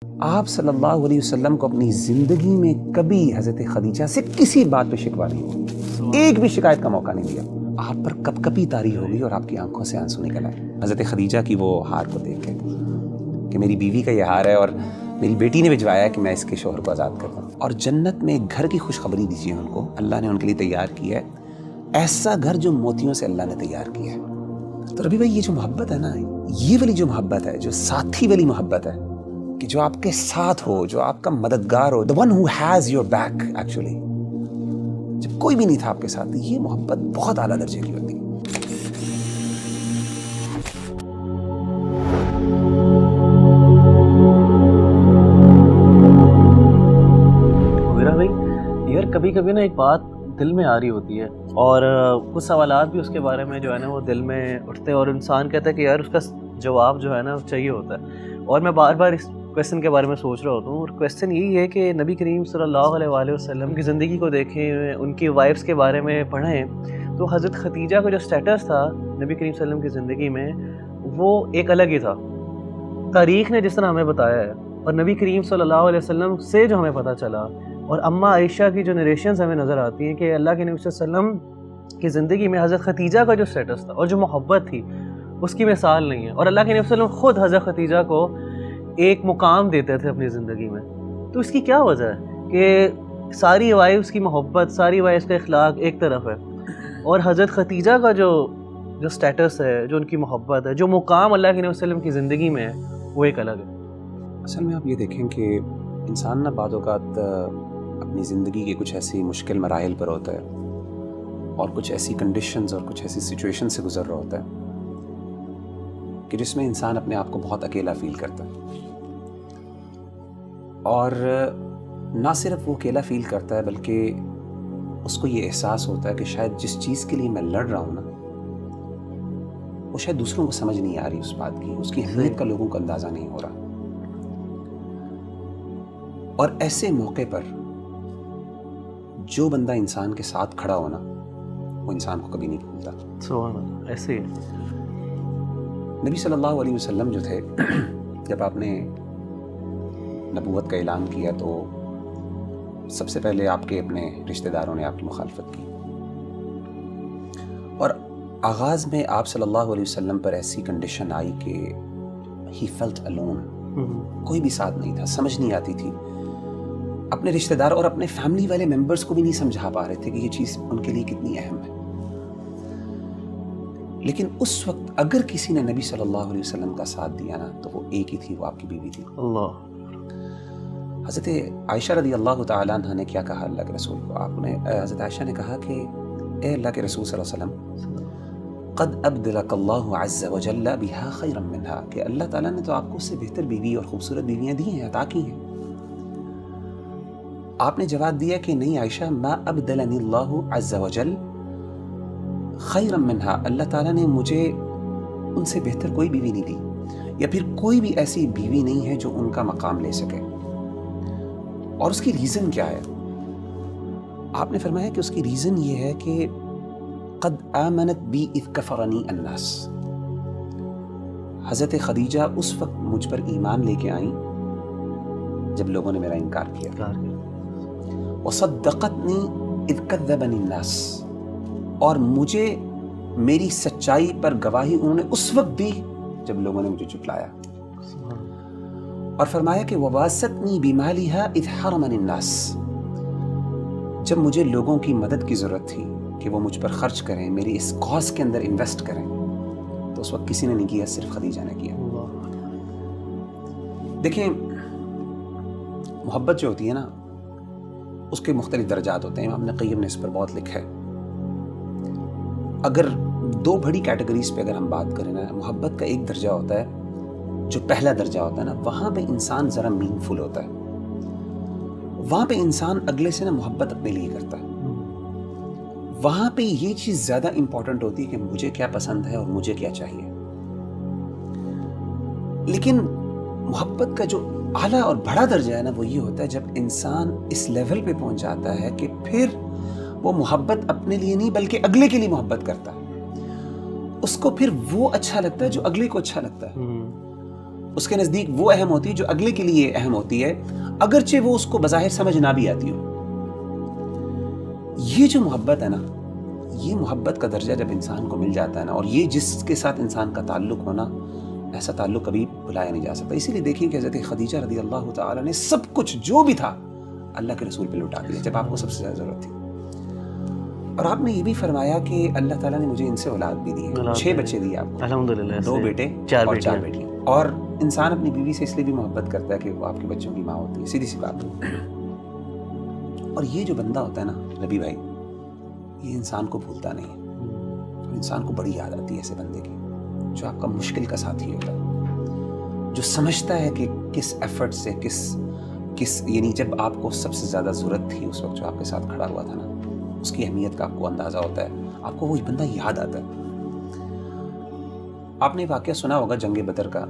آپ صلی اللہ علیہ وسلم کو اپنی زندگی میں کبھی حضرت خدیجہ سے کسی بات پہ شکوہ نہیں ہوا، ایک بھی شکایت کا موقع نہیں دیا. آپ پر کپ کپی طاری ہو گئی اور آپ کی آنکھوں سے آنسو نکل آئے حضرت خدیجہ کی وہ ہار کو دیکھ کے کہ میری بیوی کا یہ ہار ہے اور میری بیٹی نے بھجوایا ہے کہ میں اس کے شوہر کو آزاد کر دوں. اور جنت میں ایک گھر کی خوشخبری دیجیے ان کو، اللہ نے ان کے لیے تیار کیا ہے ایسا گھر جو موتیوں سے اللہ نے تیار کیا ہے. تو ربی بھائی، یہ جو محبت ہے نا، یہ والی جو محبت ہے، جو ساتھی والی محبت ہے کہ جو آپ کے ساتھ ہو، جو آپ کا مددگار ہو، the one who has your back actually، جب کوئی بھی نہیں تھا آپ کے ساتھ، یہ محبت بہت اعلیٰ درجے کی ہوتی ہے. یار کبھی کبھی نا ایک بات دل میں آ رہی ہوتی ہے اور کچھ سوالات بھی اس کے بارے میں جو ہے نا وہ دل میں اٹھتے ہیں اور انسان کہتا ہے کہ یار اس کا جواب جو ہے نا چاہیے ہوتا ہے. اور میں بار بار اس کویسچن کے بارے میں سوچ رہا ہوتا ہوں، اور کویسچن یہی ہے کہ نبی کریم صلی اللہ علیہ وآلہ وسلم کی زندگی کو دیکھیں، ان کی وائفس کے بارے میں پڑھیں تو حضرت خدیجہ کا جو سٹیٹس تھا نبی کریم صلی اللہ علیہ وسلم کی زندگی میں وہ ایک الگ ہی تھا. تاریخ نے جس طرح ہمیں بتایا ہے اور نبی کریم صلی اللہ علیہ وسلم سے جو ہمیں پتہ چلا اور اماں عائشہ کی جو نریشنز ہمیں نظر آتی ہیں کہ اللہ کے نبی صلی اللہ علیہ وسلم کی زندگی میں حضرت خدیجہ کا جو سٹیٹس تھا اور جو محبت تھی اس کی مثال نہیں ہے. اور اللہ کے نبی صلی اللہ علیہ وسلم خود حضرت خدیجہ کو ایک مقام دیتے تھے اپنی زندگی میں. تو اس کی کیا وجہ ہے کہ ساری وائفس کی محبت، ساری وائفس کا اخلاق ایک طرف ہے اور حضرت خدیجہ کا جو سٹیٹس ہے، جو ان کی محبت ہے، جو مقام اللہ کے نبی صلی اللہ علیہ وسلم کی زندگی میں ہے وہ ایک الگ ہے. اصل میں آپ یہ دیکھیں کہ انسان نہ بعض اوقات اپنی زندگی کے کچھ ایسی مشکل مراحل پر ہوتا ہے اور کچھ ایسی کنڈیشنز اور کچھ ایسی سچویشن سے گزر رہا ہوتا ہے کہ جس میں انسان اپنے آپ کو بہت اکیلا فیل کرتا ہے. اور نہ صرف وہ اکیلا فیل کرتا ہے بلکہ اس کو یہ احساس ہوتا ہے کہ شاید جس چیز کے لیے میں لڑ رہا ہوں نا وہ شاید دوسروں کو سمجھ نہیں آ رہی اس بات کی، اس کی اہمیت کا لوگوں کو اندازہ نہیں ہو رہا. اور ایسے موقع پر جو بندہ انسان کے ساتھ کھڑا ہونا وہ انسان کو کبھی نہیں بھولتا. سبحان اللہ. ایسے ہی نبی صلی اللہ علیہ وسلم جو تھے، جب آپ نے نبوت کا اعلان کیا تو سب سے پہلے آپ کے اپنے رشتہ داروں نے آپ کی مخالفت کی اور آغاز میں آپ صلی اللہ علیہ وسلم پر ایسی کنڈیشن آئی کہ ہی فیلٹ الون، کوئی بھی ساتھ نہیں تھا، سمجھ نہیں آتی تھی. اپنے رشتہ دار اور اپنے فیملی والے ممبرز کو بھی نہیں سمجھا پا رہے تھے کہ یہ چیز ان کے لیے کتنی اہم ہے. لیکن اس وقت اگر کسی نے نبی صلی اللہ علیہ وسلم کا ساتھ دیا نا تو وہ ایک ہی تھی، وہ آپ کی بیوی تھی. اللہ. حضرت عائشہ رضی اللہ تعالیٰ عنہ نے کیا کہا اللہ کے رسول کو؟ آپ نے حضرت عائشہ نے کہا کہ اے اللہ کے رسول صلی اللہ علیہ وسلم، قد ابدلک اللہ عز وجل بها خیرا منها، کہ اللہ تعالیٰ نے تو آپ کو اس سے بہتر بیوی اور خوبصورت بیویاں دی ہیں، عطا کی ہیں. آپ نے جواب دیا کہ نہیں عائشہ، ما ابدلنی اللہ عز وجل خیرا منها، اللہ تعالیٰ نے مجھے ان سے بہتر کوئی بیوی نہیں دی، یا پھر کوئی بھی ایسی بیوی نہیں ہے جو ان کا مقام لے سکے. اور اس کی ریزن کیا ہے؟ آپ نے فرمایا کہ اس کی ریزن یہ ہے کہ قد آمنت بی اذ کفرنی الناس، حضرت خدیجہ اس وقت مجھ پر ایمان لے کے آئیں جب لوگوں نے میرا انکار کیا. وصدقتنی اذ کذبنی الناس، اور مجھے میری سچائی پر گواہی انہوں نے اس وقت دی جب لوگوں نے مجھے جھٹلایا. اور فرمایا کہ وواستنی بمالھا اذ حرمنی الناس، جب مجھے لوگوں کی مدد کی ضرورت تھی کہ وہ مجھ پر خرچ کریں، میری اس کاز کے اندر انویسٹ کریں، تو اس وقت کسی نے نہیں کیا، صرف خدیجہ نے کیا. دیکھیں، محبت جو ہوتی ہے نا اس کے مختلف درجات ہوتے ہیں. امام قیم نے اس پر بہت لکھا ہے. اگر دو بڑی کیٹیگریز پہ اگر ہم بات کریں نا، محبت کا ایک درجہ ہوتا ہے جو پہلا درجہ ہوتا ہے نا، وہاں پہ انسان ذرا مین فل ہوتا ہے، وہاں پہ انسان اگلے سے نا محبت اپنے لیے کرتا ہے. وہاں پہ یہ چیز زیادہ امپورٹنٹ ہوتی ہے کہ مجھے کیا پسند ہے اور مجھے کیا چاہیے. لیکن محبت کا جو اعلیٰ اور بڑا درجہ ہے نا وہ یہ ہوتا ہے جب انسان اس لیول پہ پہنچ جاتا ہے کہ پھر وہ محبت اپنے لیے نہیں بلکہ اگلے کے لیے محبت کرتا ہے. اس کو پھر وہ اچھا لگتا ہے جو اگلے کو اچھا لگتا ہے. اس کے نزدیک وہ اہم ہوتی ہے جو اگلے کے لیے اہم ہوتی ہے، اگرچہ وہ اس کو بظاہر سمجھ نہ بھی آتی ہو۔ یہ جو محبت ہے نا، یہ محبت کا درجہ جب انسان کو مل جاتا ہے نا، اور یہ جس کے ساتھ انسان کا تعلق ہونا، ایسا تعلق کبھی بھلایا نہیں جا سکتا۔ اسی لیے دیکھیں کہ حضرت خدیجہ رضی اللہ تعالیٰ نے سب کچھ جو بھی تھا اللہ کے رسول پہ لوٹا دیا جب آپ کو سب سے زیادہ ضرورت تھی۔ اور آپ نے یہ بھی فرمایا کہ اللہ تعالیٰ نے مجھے ان سے اولاد بھی دی ہے، 6 بچے دیے آپ کو، الحمدللہ، 2 بیٹے اور 4 بیٹیاں۔ اور انسان اپنی بیوی سے اس لیے بھی محبت کرتا ہے کہ وہ آپ کے بچوں کی ماں ہوتی ہے، سیدھی سی بات ہے۔ اور یہ جو بندہ ہوتا ہے نا نبی بھائی، یہ انسان کو بھولتا نہیں ہے، انسان کو بڑی یاد آتی ہے ایسے بندے کی جو آپ کا مشکل کا ساتھی ہوتا ہے، جو سمجھتا ہے کہ کس ایفرٹ سے کس یعنی جب آپ کو سب سے زیادہ ضرورت تھی اس وقت جو آپ کے ساتھ کھڑا ہوا تھا نا، اس کی اہمیت کا آپ کو اندازہ ہوتا ہے، آپ کو وہ بندہ یاد آتا ہے۔ آپ نے واقعہ سنا ہوگا جنگ بدر کا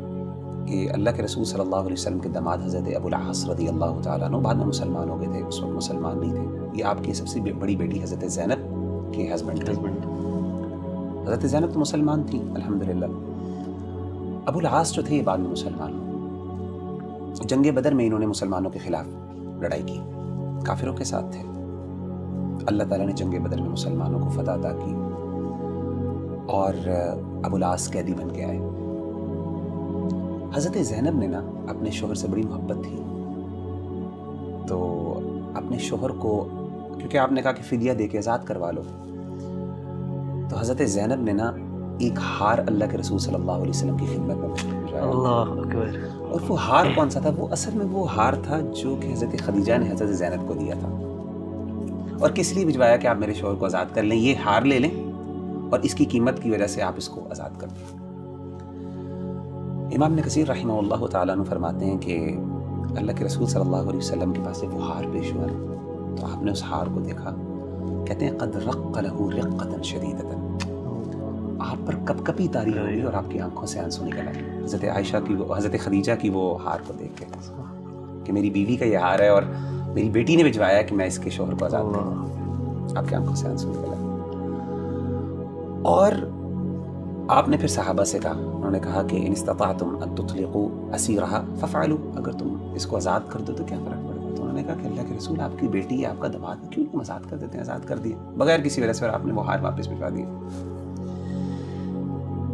کہ اللہ کے رسول صلی اللہ علیہ وسلم کے داماد حضرت ابو العاص رضی اللہ تعالیٰ عنہ بعد میں مسلمان ہو گئے تھے، اس وقت مسلمان نہیں تھے۔ یہ آپ کی سب سے بڑی بیٹی حضرت زینب کے ہسبینڈ تھے۔ حضرت زینب تو مسلمان تھی الحمدللہ، ابو العاص جو تھے یہ بعد میں مسلمان ہوئے۔ جنگ بدر میں انہوں نے مسلمانوں کے خلاف لڑائی کی، کافروں کے ساتھ تھے۔ اللہ تعالیٰ نے جنگ بدر میں مسلمانوں کو فتح عطا کی اور ابو العاص قیدی بن کے آئے۔ حضرت زینب نے نا اپنے شوہر سے بڑی محبت تھی، تو اپنے شوہر کو، کیونکہ آپ نے کہا کہ فدیہ دے کے آزاد کروا لو، تو حضرت زینب نے نا ایک ہار اللہ کے رسول صلی اللہ علیہ وسلم کی خدمت میں بھیجا۔ اللہ اکبر۔ اور وہ ہار کون سا تھا؟ وہ اصل میں وہ ہار تھا جو کہ حضرت خدیجہ نے حضرت زینب کو دیا تھا، اور کس لیے بھجوایا کہ آپ میرے شوہر کو آزاد کر لیں، یہ ہار لے لیں اور اس کی قیمت کی وجہ سے آپ اس کو آزاد کر دیں۔ امام ابن کثیر رحمہ اللہ تعالیٰ عنہ فرماتے ہیں کہ اللہ کے رسول صلی اللہ علیہ وسلم کے پاس وہ ہار پیش ہوا تو آپ نے اس ہار کو دیکھا، کہتے ہیں قد رق له رقة شدیدة، آپ پر کپ کپی طاری ہوئی اور آپ کی آنکھوں سے آنسو نکل آئے حضرت عائشہ کی، حضرت خدیجہ کی وہ ہار کو دیکھ کے کہ میری بیوی کا یہ ہار ہے اور میری بیٹی نے بھجوایا کہ میں اس کے شوہر کو آزاد کروں۔ آپ کی آنکھوں سے آنسو نکل آئے۔ اور آپ نے پھر صحابہ سے کہا، انہوں نے کہا کہ ان استطعتم ان تطلقوا اسیرها ففعلوا، اگر تم اس کو آزاد کر دو تو کیا فرق پڑے گا؟ تو انہوں نے کہا کہ اللہ کے رسول آپ کی بیٹی ہے، آپ کا داماد ہے، کیوں تم آزاد کر دیتے ہیں؟ آزاد کر دیے بغیر کسی وجہ سے، اور آپ نے وہ ہار واپس بھجوا دیے۔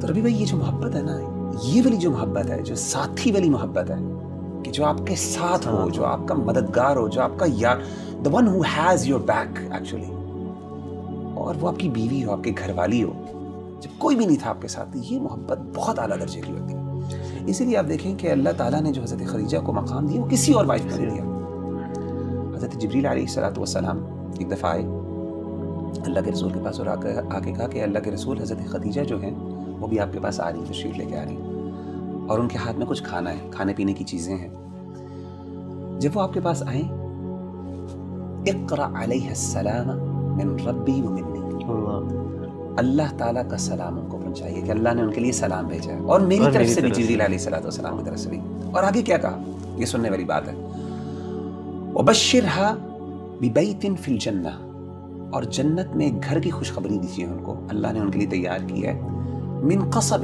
تو ربی بھائی یہ جو محبت ہے نا، یہ والی جو محبت ہے، جو ساتھی والی محبت ہے، کہ جو آپ کے ساتھ ہو، جو آپ کا مددگار ہو، جو آپ کا یار، the one who has your back actually، اور وہ آپ کی بیوی ہو، آپ کے گھر والی ہو، جب کوئی بھی نہیں تھا آپ کے ساتھ، یہ محبت بہت اعلیٰ درجے کی ہوتی ہے۔ اسی لیے آپ دیکھیں کہ اللہ تعالیٰ نے جو حضرت خدیجہ کو مقام دیا وہ کسی اور وائف کو نہیں دیا۔ حضرت جبریل علیہ السلام ایک دفعہ آئے اللہ کے رسول کے پاس اور آ کے کہا کہ اللہ کے رسول حضرت خدیجہ جو ہیں وہ بھی آپ کے پاس آ رہی ہیں، تشریف لے کے آ رہی ہیں، اور ان کے ہاتھ میں کچھ کھانا ہے، کھانے پینے کی چیزیں ہیں۔ جب وہ آپ کے پاس آئیں، اقرأ علیہ السلام من ربی و منی، اللہ تعالیٰ کا سلام ان کو پہنچائیے کہ اللہ نے ان کے لیے سلام بھیجا ہے، اور میری طرف سے بھی جبریل علیہ السلام کی طرف سے بھی۔ اور آگے کیا کہا، یہ سننے والی بات ہے، وَبَشِّرْهَا بِبَيْتٍ فِي الْجَنَّةِ، اور جنت میں ایک گھر کی خوشخبری دیجیے ان کو، اللہ نے ان کے لیے تیار کیا ہے، من قصب،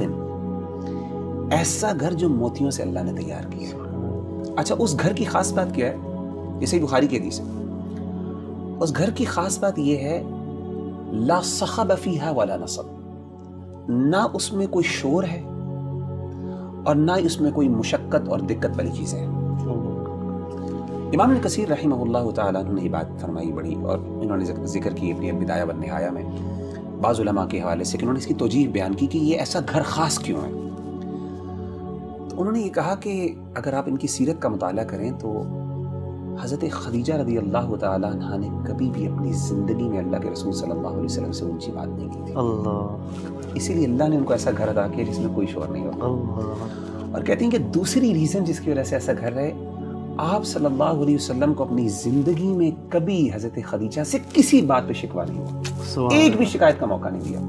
ایسا گھر جو موتیوں سے اللہ نے تیار کیا ہے۔ اچھا، اس گھر کی خاص بات کیا ہے؟ جیسے بخاری کی حدیث ہے، اس گھر کی خاص بات یہ ہے لا صخب فیہا ولا نصب، نہ اس میں کوئی شور ہے اور نہ اس میں کوئی مشقت اور دقت والی چیزیں ہیں۔ امام ابن کثیر رحمہ اللہ تعالیٰ نے یہ بات فرمائی بڑی، اور انہوں نے ذکر کی اپنی بدایہ والنہایہ میں بعض علماء کے حوالے سے کہ انہوں نے اس کی توجیہ بیان کی کہ یہ ایسا گھر خاص کیوں ہے۔ تو انہوں نے یہ کہا کہ اگر آپ ان کی سیرت کا مطالعہ کریں تو حضرت خدیجہ رضی اللہ تعالیٰ عنہ نے کبھی بھی اپنی زندگی میں اللہ کے رسول صلی اللہ علیہ وسلم سے اونچی بات نہیں کی تھی، اللہ، اسی لیے اللہ نے ان کو ایسا گھر عطا کیا جس میں کوئی شور نہیں ہوتا۔ اللہ، اور کہتے ہیں کہ دوسری ریزن جس کی وجہ سے ایسا گھر ہے، آپ صلی اللہ علیہ وسلم کو اپنی زندگی میں کبھی حضرت خدیجہ سے کسی بات پہ شکوہ نہیں ہوا، ایک بھی شکایت کا موقع نہیں دیا۔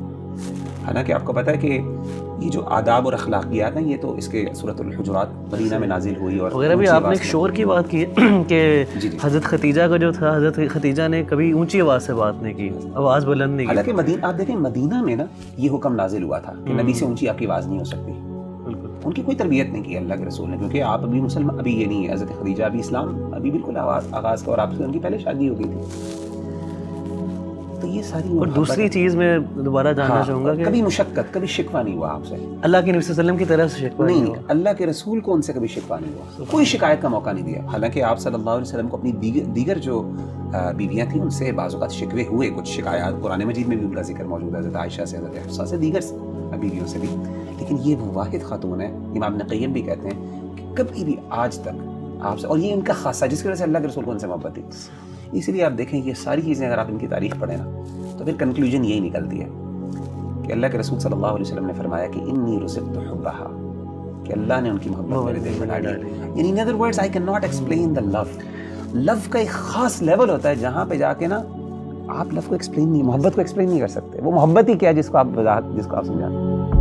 حالانکہ آپ کو پتہ ہے کہ یہ جو آداب اور اخلاقیات ہیں یہ تو اس کے سورۃ الحجرات مدینہ میں نازل ہوئی، اور وغیرہ بھی آپ نے ایک شور کی بات کی کہ حضرت خدیجہ کا جو تھا، حضرت خدیجہ نے کبھی اونچی آواز سے بات نہیں کی، آواز بلند نہیں کی۔ حالانکہ آپ دیکھیں مدینہ میں نا یہ حکم نازل ہوا تھا کہ نبی سے اونچی آپ کی آواز نہیں ہو سکتی، ان کی کوئی تربیت نہیں کی اللہ کے رسول نے، کیونکہ آپ ابھی مسلمان ابھی یہ نہیں ہے، حضرت خدیجہ ابھی اسلام ابھی بالکل آغاز کا، اور آپ سے ان کی پہلے شادی ہو گئی تھی. تو یہ ساری اور دوسری چیز میں دوبارہ جاننا چاہوں گا کہ کبھی مشقت، کبھی شکوہ نہیں ہوا آپ سے، اللہ کے نبی صلی اللہ علیہ وسلم کی طرف سے شکوہ نہیں ہوا. اللہ کے رسول کو ان سے کبھی شکوہ نہیں ہوا، کوئی شکایت کا موقع نہیں دیا. حالانکہ آپ صلی اللہ علیہ وسلم کو اپنی دیگر جو بیویاں تھیں ان سے بعض اوقات شکوے ہوئے، کچھ شکایات قرآن مجید میں بھی ان کا ذکر موجود ہے، حضرت عائشہ سے، حضرت حفصہ سے، دیگر بیویوں سے بھی. لیکن یہ وہ واحد خاتون ہے، امام ابن قیم بھی کہتے ہیں کہ کبھی بھی آج تک آپ سے، اور یہ ان کا خاصہ جس کی وجہ سے اللہ کے رسول کو ان سے محبت تھی. اسی لیے آپ دیکھیں یہ ساری چیزیں اگر آپ ان کی تاریخ پڑھیں نا تو پھر کنکلوژن یہی نکلتی ہے کہ اللہ کے رسول صلی اللہ علیہ وسلم نے فرمایا کہ انی رزقت حبھا، کہ اللہ نے ان کی محبت میرے دل میں ڈالی. یعنی in other words I cannot explain the love. لو کا ایک خاص لیول ہوتا ہے جہاں پہ جا کے نا آپ لو کو ایکسپلین نہیں، محبت کو ایکسپلین نہیں کر سکتے. وہ محبت ہی کیا جس کو آپ سمجھاتے ہیں.